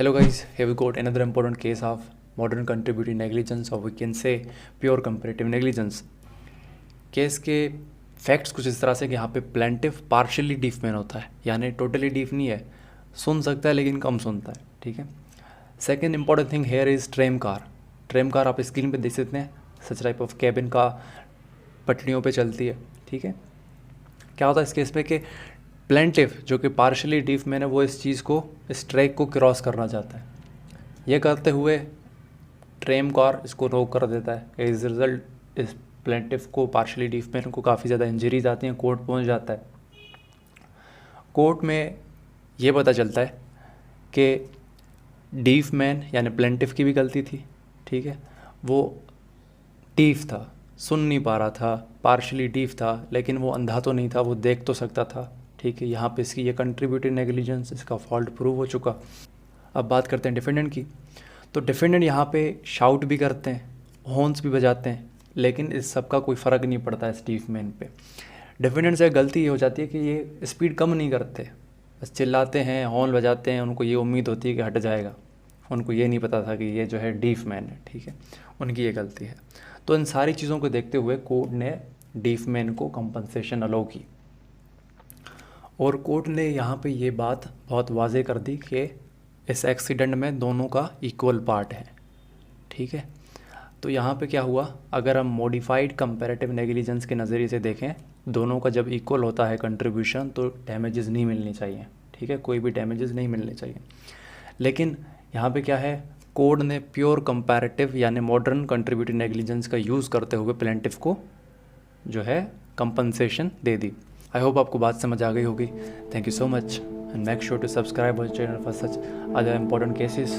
Hello guys, here we got another important case of modern contributory negligence, or we can say pure comparative negligence. Case के facts कुछ इस तरह से कि यहाँ पे प्लेंटिफ पार्शियली डीफ मैन होता है, यानी टोटली डीफ नहीं है, सुन सकता है लेकिन कम सुनता है। ठीक है। Second important thing here is tram car. Tram car आप स्क्रीन पे देख सकते हैं, सच टाइप ऑफ कैबिन का पटरियों पे चलती है। ठीक है। क्या होता है इस केस पे कि प्लेंटिफ जो कि पार्शियली डीफ मैन है वो इस चीज़ को, इस ट्रैक को क्रॉस करना चाहता है। ये करते हुए ट्रेम कार इसको रोक कर देता है। एज रिजल्ट इस प्लेंटिफ को, पार्शियली डीफ मैन को काफ़ी ज़्यादा इंजरीज आती हैं, कोर्ट पहुंच जाता है। कोर्ट में ये पता चलता है कि डीफ मैन यानी प्लेंटिफ की भी गलती थी। ठीक है। वो डीफ था, सुन नहीं पा रहा था, पार्शियली डीफ था, लेकिन वो अंधा तो नहीं था, वो देख तो सकता था। ठीक है। यहाँ पे इसकी ये कंट्रीब्यूटिव नेग्लिजेंस, इसका फॉल्ट प्रूव हो चुका। अब बात करते हैं डिफेंडेंट की। तो डिफेंडेंट यहाँ पे शाउट भी करते हैं, हॉर्न्स भी बजाते हैं, लेकिन इस सब का कोई फ़र्क नहीं पड़ता है स्टीफ मैन पे। डिफेंडेंट से गलती ये हो जाती है कि ये स्पीड कम नहीं करते, बस चिल्लाते हैं, हॉर्न बजाते हैं, उनको ये उम्मीद होती है कि हट जाएगा। उनको ये नहीं पता था कि ये जो है डीफ मैन है। ठीक है। उनकी ये गलती है। तो इन सारी चीज़ों को देखते हुए कोर्ट ने डीफ मैन को कंपनसेशन अलाउ की, और कोर्ट ने यहाँ पे ये बात बहुत वाज़ेह कर दी कि इस एक्सीडेंट में दोनों का इक्वल पार्ट है। ठीक है। तो यहाँ पे क्या हुआ, अगर हम मॉडिफाइड कंपैरेटिव नेग्लिजेंस के नज़रिए से देखें, दोनों का जब इक्वल होता है कंट्रीब्यूशन तो डैमेजेस नहीं मिलनी चाहिए। ठीक है। कोई भी डैमेजेस नहीं मिलने चाहिए। लेकिन यहाँ पे क्या है, कोर्ट ने प्योर कंपैरेटिव यानी मॉडर्न कंट्रीब्यूटिव नेग्लिजेंस का यूज़ करते हुए प्लेंटिफ को जो है compensation they the. I hope आपको बात समझ आ गई होगी। Thank you so much and make sure to subscribe our channel for such other important cases.